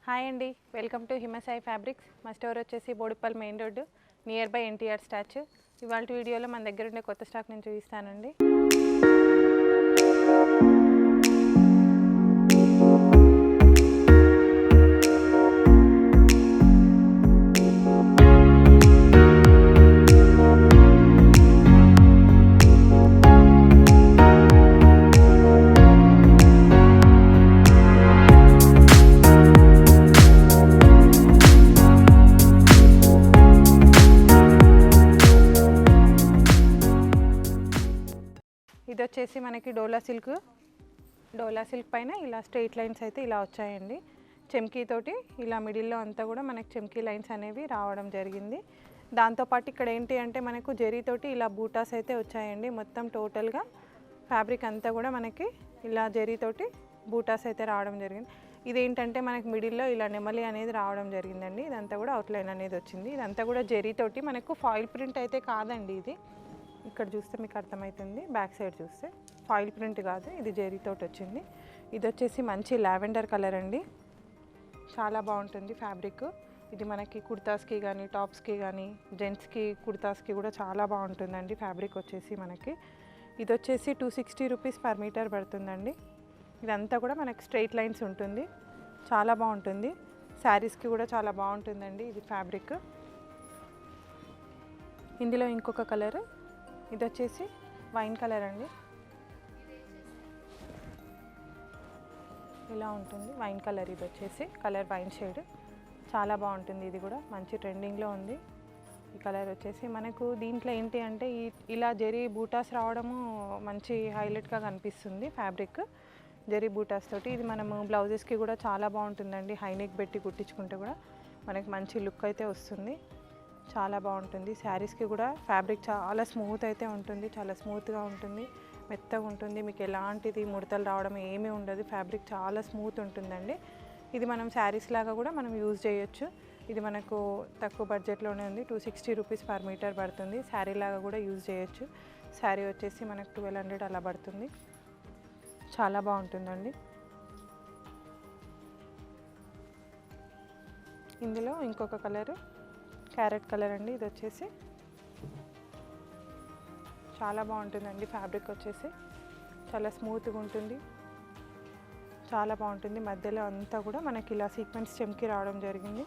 Hi అండి, welcome to Himasai fabrics. మా store వచ్చేసి Boduppal main road near by NTR statue. ఇవాళ వీడియోలో మన దగ్గర ఉండే కొత్త స్టాక్ నేను చూపిస్తానండి. ఇది వచ్చేసి మనకి డోలా సిల్క్ పైన ఇలా స్ట్రెయిట్ లైన్స్ అయితే ఇలా వచ్చాయండి. చెమ్కీతోటి ఇలా మిడిల్లో అంతా కూడా మనకి చెమ్కీ లైన్స్ అనేవి రావడం జరిగింది. దాంతోపాటు ఇక్కడ ఏంటి అంటే మనకు జరీతోటి ఇలా బూటాస్ అయితే వచ్చాయండి. మొత్తం టోటల్గా ఫ్యాబ్రిక్ అంతా కూడా మనకి ఇలా జరీతోటి బూటాస్ అయితే రావడం జరిగింది. ఇదేంటంటే మనకి మిడిల్లో ఇలా నెమలి అనేది రావడం జరిగిందండి. ఇదంతా కూడా అవుట్లైన్ అనేది వచ్చింది. ఇదంతా కూడా జరీతోటి మనకు ఫాయిల్ ప్రింట్ అయితే కాదండి. ఇది ఇక్కడ చూస్తే మీకు అర్థమవుతుంది. బ్యాక్ సైడ్ చూస్తే ఫాయిల్ ప్రింట్ కాదు, ఇది జరీతోటి వచ్చింది. ఇది వచ్చేసి మంచి లావెండర్ కలర్ అండి. చాలా బాగుంటుంది ఫ్యాబ్రిక్. ఇది మనకి కుర్తాస్కి కానీ టాప్స్కి కానీ జెంట్స్కి కుర్తాస్కి కూడా చాలా బాగుంటుందండి. ఫ్యాబ్రిక్ వచ్చేసి మనకి ఇది వచ్చేసి 260 రూపీస్ పర్ మీటర్ పడుతుందండి. ఇదంతా కూడా మనకి స్ట్రెయిట్ లైన్స్ ఉంటుంది. చాలా బాగుంటుంది. శారీస్కి కూడా చాలా బాగుంటుందండి ఇది ఫ్యాబ్రిక్. ఇందులో ఇంకొక కలర్, ఇది వచ్చేసి వైన్ కలర్ అండి. ఇలా ఉంటుంది వైన్ కలర్. ఇది వచ్చేసి కలర్ వైన్ షేడ్. చాలా బాగుంటుంది. ఇది కూడా మంచి ట్రెండింగ్లో ఉంది ఈ కలర్ వచ్చేసి. మనకు దీంట్లో ఏంటి అంటే ఇలా జరీ బూటాస్ రావడము మంచి హైలైట్గా కనిపిస్తుంది ఫ్యాబ్రిక్. జరీ బూటాస్ తోటి ఇది మనము బ్లౌజెస్కి కూడా చాలా బాగుంటుందండి. హైనెక్ పెట్టి కుట్టించుకుంటే కూడా మనకి మంచి లుక్ అయితే వస్తుంది. చాలా బాగుంటుంది. శారీస్కి కూడా ఫ్యాబ్రిక్ చాలా స్మూత్ అయితే ఉంటుంది. చాలా స్మూత్గా ఉంటుంది, మెత్తగా ఉంటుంది. మీకు ఎలాంటిది ముడతలు రావడం ఏమీ ఉండదు. ఫ్యాబ్రిక్ చాలా స్మూత్ ఉంటుందండి. ఇది మనం శారీస్ లాగా కూడా మనం యూజ్ చేయొచ్చు. ఇది మనకు తక్కువ బడ్జెట్లోనే ఉంది. 260 రూపీస్ పర్ మీటర్ పడుతుంది. శారీ లాగా కూడా యూజ్ చేయొచ్చు. శారీ వచ్చేసి మనకు 1200 అలా పడుతుంది. చాలా బాగుంటుందండి. ఇందులో ఇంకొక కలరు క్యారెట్ కలర్ అండి. ఇది వచ్చేసి చాలా బాగుంటుందండి. ఫ్యాబ్రిక్ వచ్చేసి చాలా స్మూత్గా ఉంటుంది. చాలా బాగుంటుంది. మధ్యలో అంతా కూడా మనకి ఇలా సీక్వెన్స్ చెమ్కి రావడం జరిగింది.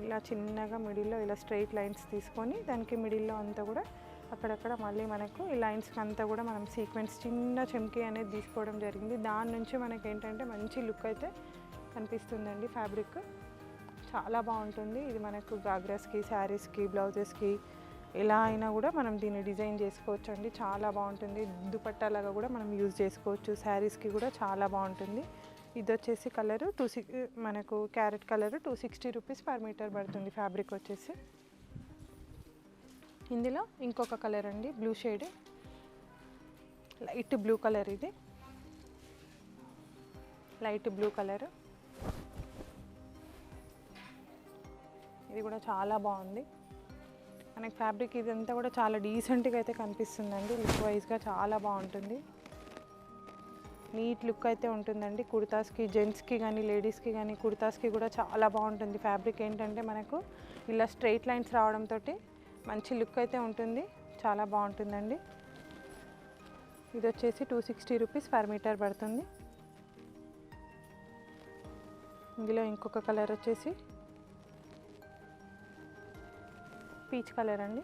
ఇలా చిన్నగా మిడిల్లో ఇలా స్ట్రెయిట్ లైన్స్ తీసుకొని దానికి మిడిల్లో అంతా కూడా అక్కడక్కడ మళ్ళీ మనకు ఈ లైన్స్కి అంతా కూడా మనం సీక్వెన్స్ చిన్న చెమ్కి అనేది తీసుకోవడం జరిగింది. దాని నుంచి మనకి ఏంటంటే మంచి లుక్ అయితే కనిపిస్తుందండి ఫ్యాబ్రిక్. చాలా బాగుంటుంది. ఇది మనకు గాగ్రాస్కి, శారీస్కి, బ్లౌజెస్కి ఎలా అయినా కూడా మనం దీన్ని డిజైన్ చేసుకోవచ్చు అండి. చాలా బాగుంటుంది. దుపట్టాలాగా కూడా మనం యూజ్ చేసుకోవచ్చు. శారీస్కి కూడా చాలా బాగుంటుంది. ఇది వచ్చేసి కలరు మనకు carrot colour 260 rupees per metre పడుతుంది ఫ్యాబ్రిక్ వచ్చేసి. ఇందులో ఇంకొక కలర్ అండి, blue shade, light blue colour. ఇది లైట్ బ్లూ కలర్. ఇది కూడా చాలా బాగుంది మనకి ఫ్యాబ్రిక్. ఇదంతా కూడా చాలా డీసెంట్గా అయితే కనిపిస్తుందండి. లుక్ వైజ్గా చాలా బాగుంటుంది. నీట్ లుక్ అయితే ఉంటుందండి. కుర్తాస్కి, జెంట్స్కి కానీ లేడీస్కి కానీ కుర్తాస్కి కూడా చాలా బాగుంటుంది. ఫ్యాబ్రిక్ ఏంటంటే మనకు ఇలా స్ట్రెయిట్ లైన్స్ రావడంతో మంచి లుక్ అయితే ఉంటుంది. చాలా బాగుంటుందండి. ఇది వచ్చేసి 260 రూపీస్ పర్ మీటర్ పడుతుంది. ఇందులో ఇంకొక కలర్ వచ్చేసి పీచ్ కలర్ అండి.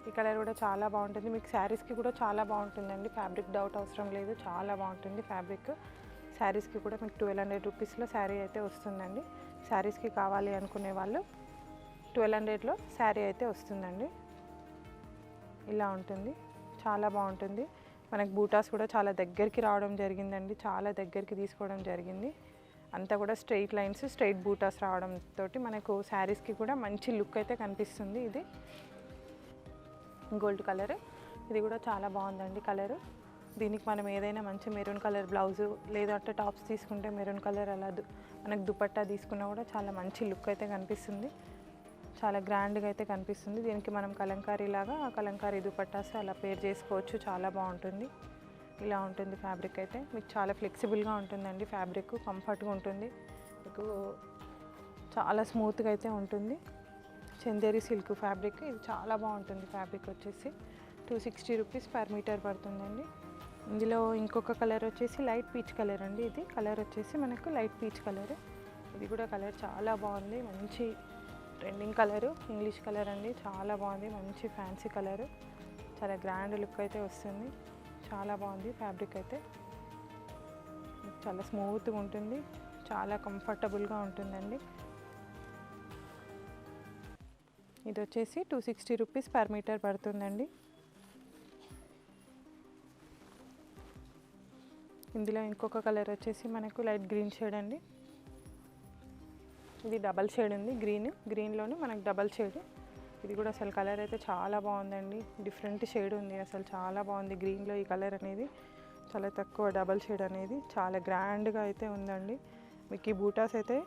ఈ కలర్ కూడా చాలా బాగుంటుంది. మీకు శారీస్కి కూడా చాలా బాగుంటుందండి. ఫ్యాబ్రిక్ డౌట్ అవసరం లేదు. చాలా బాగుంటుంది ఫ్యాబ్రిక్. శారీస్కి కూడా మీకు 1200 రూపీస్లో శారీ అయితే వస్తుందండి. శారీస్కి కావాలి అనుకునే వాళ్ళు 1200లో శారీ అయితే వస్తుందండి. ఇలా ఉంటుంది. చాలా బాగుంటుంది. మనకు బూటాస్ కూడా చాలా దగ్గరికి రావడం జరిగిందండి. చాలా దగ్గరికి తీసుకోవడం జరిగింది. అంతా కూడా స్ట్రెయిట్ లైన్స్, స్ట్రెయిట్ బూటాస్ రావడంతో మనకు శారీస్కి కూడా మంచి లుక్ అయితే కనిపిస్తుంది. ఇది గోల్డ్ కలర్. ఇది కూడా చాలా బాగుందండి కలరు. దీనికి మనం ఏదైనా మంచి మెరూన్ కలర్ బ్లౌజు లేదంటే టాప్స్ తీసుకుంటే మెరూన్ కలర్ అలా మనకు దుపట్టా తీసుకున్నా కూడా చాలా మంచి లుక్ అయితే కనిపిస్తుంది. చాలా గ్రాండ్గా అయితే కనిపిస్తుంది. దీనికి మనం కలంకారీ లాగా కలంకారీ దుపట్టాస్ అలా పేర్ చేసుకోవచ్చు. చాలా బాగుంటుంది. ఇలా ఉంటుంది ఫ్యాబ్రిక్ అయితే. మీకు చాలా ఫ్లెక్సిబుల్గా ఉంటుందండి ఫ్యాబ్రిక్, కంఫర్ట్గా ఉంటుంది మీకు, చాలా స్మూత్గా అయితే ఉంటుంది. చందేరి సిల్క్ ఫ్యాబ్రిక్, ఇది చాలా బాగుంటుంది ఫ్యాబ్రిక్ వచ్చేసి. 260 రూపీస్ పర్ మీటర్ పడుతుందండి. ఇందులో ఇంకొక కలర్ వచ్చేసి లైట్ పీచ్ కలర్ అండి. ఇది కలర్ వచ్చేసి మనకు లైట్ పీచ్ కలర్. ఇది కూడా కలర్ చాలా బాగుంది, మంచి ట్రెండింగ్ కలరు, ఇంగ్లీష్ కలర్ అండి. చాలా బాగుంది, మంచి ఫ్యాన్సీ కలరు, చాలా గ్రాండ్ లుక్ అయితే వస్తుంది. చాలా బాగుంది ఫ్యాబ్రిక్ అయితే, చాలా స్మూత్గా ఉంటుంది, చాలా కంఫర్టబుల్గా ఉంటుందండి. ఇది వచ్చేసి 260 రూపీస్ పర్ మీటర్ పడుతుందండి. ఇందులో ఇంకొక కలర్ వచ్చేసి మనకు లైట్ గ్రీన్ షేడ్ అండి. ఇది డబల్ షేడ్ ఉంది, గ్రీన్లోనే మనకు డబల్ షేడ్. ఇది కూడా అసలు కలర్ అయితే చాలా బాగుందండి, డిఫరెంట్ షేడ్ ఉంది, అసలు చాలా బాగుంది గ్రీన్లో ఈ కలర్ అనేది. చాలా తక్కువ డబల్ షేడ్ అనేది, చాలా గ్రాండ్గా అయితే ఉందండి. మీకు ఈ బూటాస్ అయితే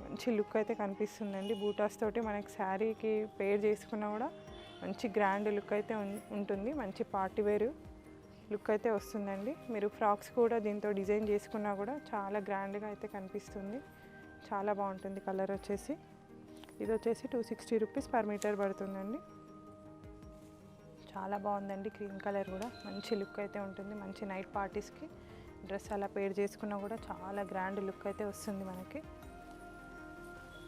మంచి లుక్ అయితే కనిపిస్తుందండి. బూటాస్ తోటి మనకి శారీకి పేర్ చేసుకున్నా కూడా మంచి గ్రాండ్ లుక్ అయితే ఉంటుంది, మంచి పార్టీ వేర్ లుక్ అయితే వస్తుందండి. మీరు ఫ్రాక్స్ కూడా దీంతో డిజైన్ చేసుకున్నా కూడా చాలా గ్రాండ్గా అయితే కనిపిస్తుంది, చాలా బాగుంటుంది కలర్ వచ్చేసి. ఇది వచ్చేసి 260 రూపీస్ పర్ మీటర్ పడుతుందండి. చాలా బాగుందండి, క్రీమ్ కలర్ కూడా మంచి లుక్ అయితే ఉంటుంది. మంచి నైట్ పార్టీస్కి డ్రెస్ అలా పేర్ చేసుకున్నా కూడా చాలా గ్రాండ్ లుక్ అయితే వస్తుంది మనకి.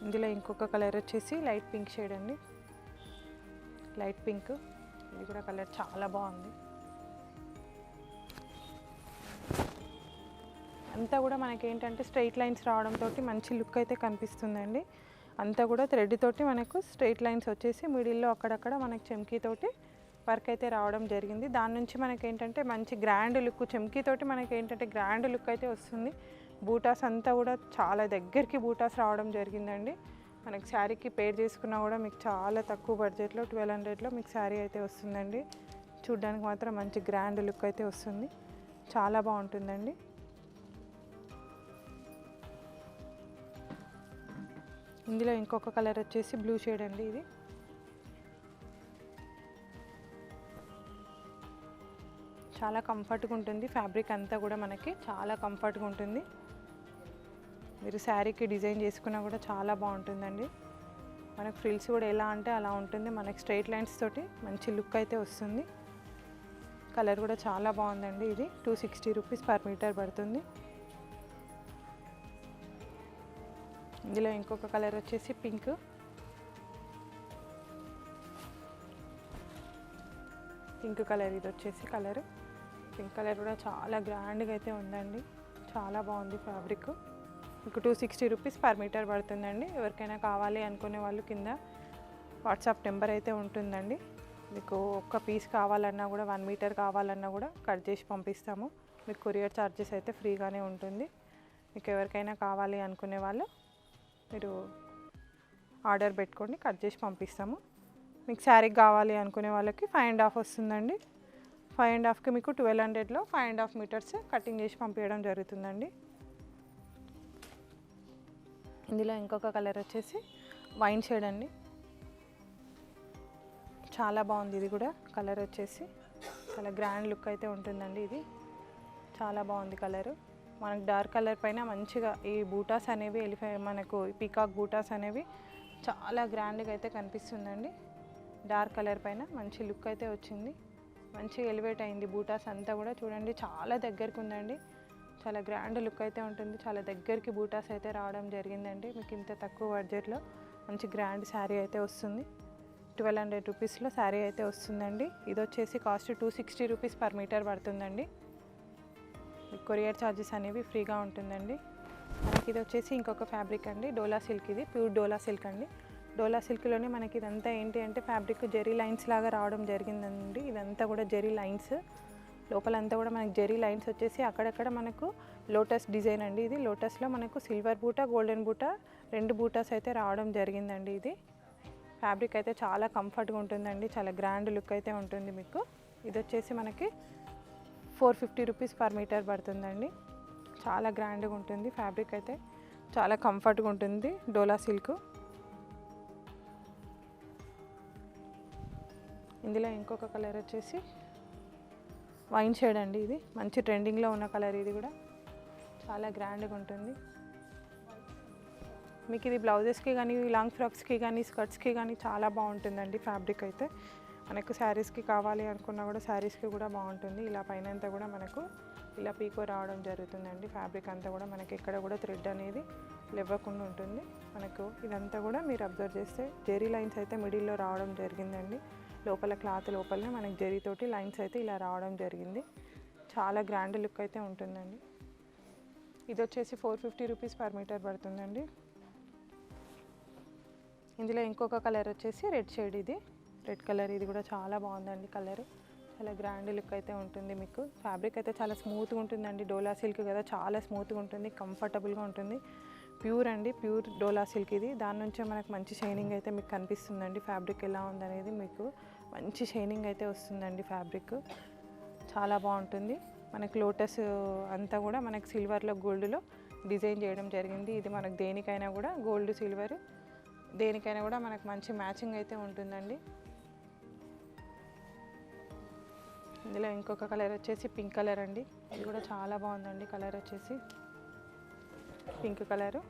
ఇందులో ఇంకొక కలర్ వచ్చేసి లైట్ పింక్ షేడ్ అండి, లైట్ పింక్. ఇది కూడా కలర్ చాలా బాగుంది. అంతా కూడా మనకి ఏంటంటే స్ట్రైట్ లైన్స్ రావడంతో మంచి లుక్ అయితే కనిపిస్తుందండి. అంతా కూడా థ్రెడ్ తోటి మనకు స్ట్రైట్ లైన్స్ వచ్చేసి మిడిల్లో అక్కడక్కడ మనకి చెమ్కీతోటి వర్క్ అయితే రావడం జరిగింది. దాని నుంచి మనకి ఏంటంటే మంచి గ్రాండ్ లుక్, చెమ్కీతోటి మనకి ఏంటంటే గ్రాండ్ లుక్ అయితే వస్తుంది. బూటాస్ అంతా కూడా చాలా దగ్గరికి బూటాస్ రావడం జరిగిందండి. మనకి శారీకి పేర్ చేసుకున్నా కూడా మీకు చాలా తక్కువ బడ్జెట్లో 1200లో మీకు శారీ అయితే వస్తుందండి. చూడ్డానికి మాత్రం మంచి గ్రాండ్ లుక్ అయితే వస్తుంది, చాలా బాగుంటుందండి. ఇందులో ఇంకొక కలర్ వచ్చేసి బ్లూ షేడ్ అండి. ఇది చాలా కంఫర్ట్గా ఉంటుంది ఫ్యాబ్రిక్ అంతా కూడా మనకి చాలా కంఫర్ట్గా ఉంటుంది. మీరు శారీకి డిజైన్ చేసుకున్నా కూడా చాలా బాగుంటుందండి. మనకు ఫ్రిల్స్ కూడా ఎలా అంటే అలా ఉంటుంది, మనకి స్ట్రైట్ లైన్స్ తోటి మంచి లుక్ అయితే వస్తుంది. కలర్ కూడా చాలా బాగుందండి. ఇది 260 రూపీస్ పర్ మీటర్ పడుతుంది. ఇందులో ఇంకొక కలర్ వచ్చేసి పింక్. పింక్ కలర్, ఇది వచ్చేసి కలర్ పింక్ కలర్ కూడా చాలా గ్రాండ్గా అయితే ఉందండి, చాలా బాగుంది ఫ్యాబ్రిక్. మీకు 260 రూపీస్ పర్ మీటర్ పడుతుందండి. ఎవరికైనా కావాలి అనుకునే వాళ్ళు కింద వాట్సాప్ నెంబర్ అయితే ఉంటుందండి. మీకు ఒక్క పీస్ కావాలన్నా కూడా 1 మీటర్ కావాలన్నా కూడా కట్ చేసి పంపిస్తాము. మీకు కొరియర్ ఛార్జెస్ అయితే ఫ్రీగానే ఉంటుంది. మీకు ఎవరికైనా కావాలి అనుకునే వాళ్ళు మీరు ఆర్డర్ పెట్టుకోండి, కట్ చేసి పంపిస్తాము. మీకు శారీ కావాలి అనుకునే వాళ్ళకి 5.5 వస్తుందండి. 5.5కి మీకు 1200లో 5.5 మీటర్స్ కటింగ్ చేసి పంపించడం జరుగుతుందండి. ఇందులో ఇంకొక కలర్ వచ్చేసి వైన్ షేడ్ అండి, చాలా బాగుంది. ఇది కూడా కలర్ వచ్చేసి చాలా గ్రాండ్ లుక్ అయితే ఉంటుందండి. ఇది చాలా బాగుంది కలరు. మనకు డార్క్ కలర్ పైన మంచిగా ఈ బూటాస్ అనేవి మనకు పీకాక్ బూటాస్ అనేవి చాలా గ్రాండ్గా అయితే కనిపిస్తుందండి. డార్క్ కలర్ పైన మంచి లుక్ అయితే వచ్చింది, మంచి ఎలివేట్ అయింది. బూటాస్ అంతా కూడా చూడండి చాలా దగ్గరికి ఉందండి, చాలా గ్రాండ్ లుక్ అయితే ఉంటుంది. చాలా దగ్గరికి బూటాస్ అయితే రావడం జరిగిందండి. మీకు ఇంత తక్కువ బడ్జెట్లో మంచి గ్రాండ్ శారీ అయితే వస్తుంది. 1200 రూపీస్లో శారీ అయితే వస్తుందండి. ఇది వచ్చేసి కాస్ట్ 260 రూపీస్ పర్ మీటర్ పడుతుందండి. కొరియర్ ఛార్జెస్ అనేవి ఫ్రీగా ఉంటుందండి. మనకి ఇది వచ్చేసి ఇంకొక ఫ్యాబ్రిక్ అండి, డోలా సిల్క్. ఇది ప్యూర్ డోలా సిల్క్ అండి. డోలా సిల్క్లోనే మనకి ఇదంతా ఏంటి అంటే ఫ్యాబ్రిక్ జెరీ లైన్స్ లాగా రావడం జరిగిందండి. ఇదంతా కూడా జెరీ లైన్స్, లోపలంతా కూడా మనకి జెరీ లైన్స్ వచ్చేసి అక్కడక్కడ మనకు లోటస్ డిజైన్ అండి. ఇది లోటస్లో మనకు సిల్వర్ బూటా, గోల్డెన్ బూటా, 2 బూటాస్ అయితే రావడం జరిగిందండి. ఇది ఫ్యాబ్రిక్ అయితే చాలా కంఫర్ట్గా ఉంటుందండి, చాలా గ్రాండ్ లుక్ అయితే ఉంటుంది మీకు. ఇది వచ్చేసి మనకి 450 రూపీస్ పర్ మీటర్ పడుతుందండి. చాలా గ్రాండ్గా ఉంటుంది ఫ్యాబ్రిక్ అయితే, చాలా కంఫర్ట్గా ఉంటుంది డోలా సిల్క్. ఇందులో ఇంకొక కలర్ వచ్చేసి వైన్ షేడ్ అండి, ఇది మంచి ట్రెండింగ్లో ఉన్న కలర్. ఇది కూడా చాలా గ్రాండ్గా ఉంటుంది. మీకు ఇది బ్లౌజెస్కి కానీ లాంగ్ ఫ్రాక్స్కి కానీ స్కర్ట్స్కి కానీ చాలా బాగుంటుందండి. ఫ్యాబ్రిక్ అయితే మనకు శారీస్కి కావాలి అనుకున్నా కూడా శారీస్కి కూడా బాగుంటుంది. ఇలా పైన అంతా కూడా మనకు ఇలా పీకో రావడం జరుగుతుందండి. ఫ్యాబ్రిక్ అంతా కూడా మనకి ఎక్కడ కూడా థ్రెడ్ అనేది లేవకుండా ఉంటుంది. మనకు ఇదంతా కూడా మీరు అబ్జర్వ్ చేస్తే జెరీ లైన్స్ అయితే మిడిల్లో రావడం జరిగిందండి. లోపల క్లాత్ లోపలనే మనకి జెరీతోటి లైన్స్ అయితే ఇలా రావడం జరిగింది. చాలా గ్రాండ్ లుక్ అయితే ఉంటుందండి. ఇది వచ్చేసి 450 రూపీస్ పర్ మీటర్ పడుతుందండి. ఇందులో ఇంకొక కలర్ వచ్చేసి రెడ్ షేడ్. ఇది రెడ్ కలర్, ఇది కూడా చాలా బాగుందండి కలర్. చాలా గ్రాండ్ లుక్ అయితే ఉంటుంది. మీకు ఫ్యాబ్రిక్ అయితే చాలా స్మూత్గా ఉంటుందండి. డోలా సిల్క్ కదా, చాలా స్మూత్గా ఉంటుంది, కంఫర్టబుల్గా ఉంటుంది. ప్యూర్ అండి, ప్యూర్ డోలా సిల్క్ ఇది. దాని నుంచే మనకు మంచి షైనింగ్ అయితే మీకు కనిపిస్తుందండి. ఫ్యాబ్రిక్ ఎలా ఉందనేది మీకు మంచి షైనింగ్ అయితే వస్తుందండి. ఫ్యాబ్రిక్ చాలా బాగుంటుంది. మనకు లోటస్ అంతా కూడా మనకు సిల్వర్లో గోల్డ్లో డిజైన్ చేయడం జరిగింది. ఇది మనకు దేనికైనా కూడా గోల్డ్ సిల్వర్ దేనికైనా కూడా మనకు మంచి మ్యాచింగ్ అయితే ఉంటుందండి. ఇందులో ఇంకొక కలర్ వచ్చేసి పింక్ కలర్ అండి. ఇది కూడా చాలా బాగుందండి. కలర్ వచ్చేసి pink colour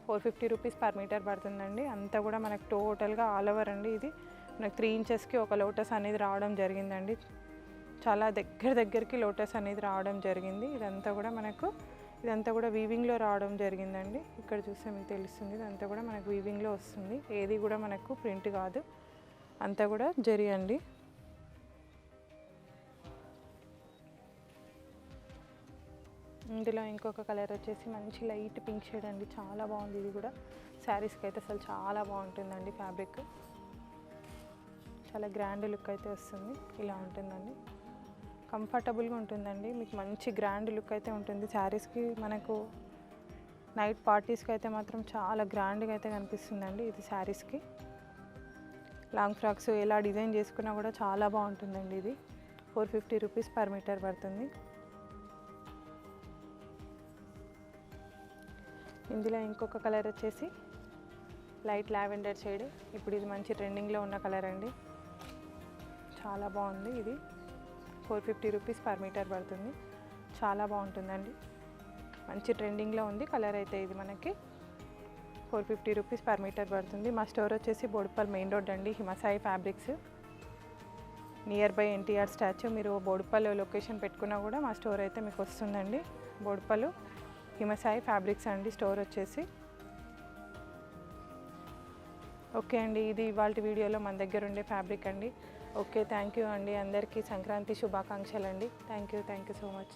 450 rupees per metre పడుతుందండి. అంతా కూడా మనకు టోటల్గా ఆల్ ఓవర్ అండి. ఇది మనకు 3 ఇంచెస్కి ఒక లోటస్ అనేది రావడం జరిగిందండి. చాలా దగ్గరికి లోటస్ అనేది రావడం జరిగింది. ఇదంతా కూడా వీవింగ్లో రావడం జరిగిందండి. ఇక్కడ చూస్తే మీకు తెలుస్తుంది. ఇదంతా కూడా మనకు వీవింగ్లో వస్తుంది. ఏది కూడా మనకు ప్రింట్ కాదు, అంతా కూడా జరీ అండి. ఇందులో ఇంకొక కలర్ వచ్చేసి మంచి లైట్ పింక్ షేడ్ అండి. చాలా బాగుంది. ఇది కూడా శారీస్కి అయితే అసలు చాలా బాగుంటుందండి. ఫ్యాబ్రిక్ చాలా గ్రాండ్ లుక్ అయితే వస్తుంది. ఇలా ఉంటుందండి, కంఫర్టబుల్గా ఉంటుందండి. మీకు మంచి గ్రాండ్ లుక్ అయితే ఉంటుంది. శారీస్కి మనకు నైట్ పార్టీస్కి అయితే మాత్రం చాలా గ్రాండ్గా అయితే కనిపిస్తుందండి. ఇది శారీస్కి లాంగ్ ఫ్రాక్స్ ఎలా డిజైన్ చేసుకున్నా కూడా చాలా బాగుంటుందండి. ఇది 450 రూపీస్ పర్ మీటర్ పడుతుంది. ఇందులో ఇంకొక కలర్ వచ్చేసి లైట్ లావెండర్ షేడ్. ఇప్పుడు ఇది మంచి ట్రెండింగ్లో ఉన్న కలర్ అండి. చాలా బాగుంది. ఇది 450 రూపీస్ పర్ మీటర్ పడుతుంది. చాలా బాగుంటుందండి. మంచి ట్రెండింగ్లో ఉంది కలర్ అయితే. ఇది మనకి 450 రూపీస్ పర్ మీటర్ పడుతుంది. మా స్టోర్ వచ్చేసి బోడుప్పల్ మెయిన్ రోడ్ అండి, Himasai fabrics near by NTR statue. మీరు బోడుప్పల్ లొకేషన్ పెట్టుకున్నా కూడా మా స్టోర్ అయితే మీకు వస్తుందండి. బోడుప్పల్ హిమసాయి ఫ్యాబ్రిక్స్ అండి స్టోర్ వచ్చేసి. ఓకే అండి, ఇది ఇవాళ వీడియోలో మన దగ్గర ఉండే ఫ్యాబ్రిక్ అండి. ఓకే, థ్యాంక్ యూ అండి. అందరికీ సంక్రాంతి శుభాకాంక్షలు అండి. Thank you so much.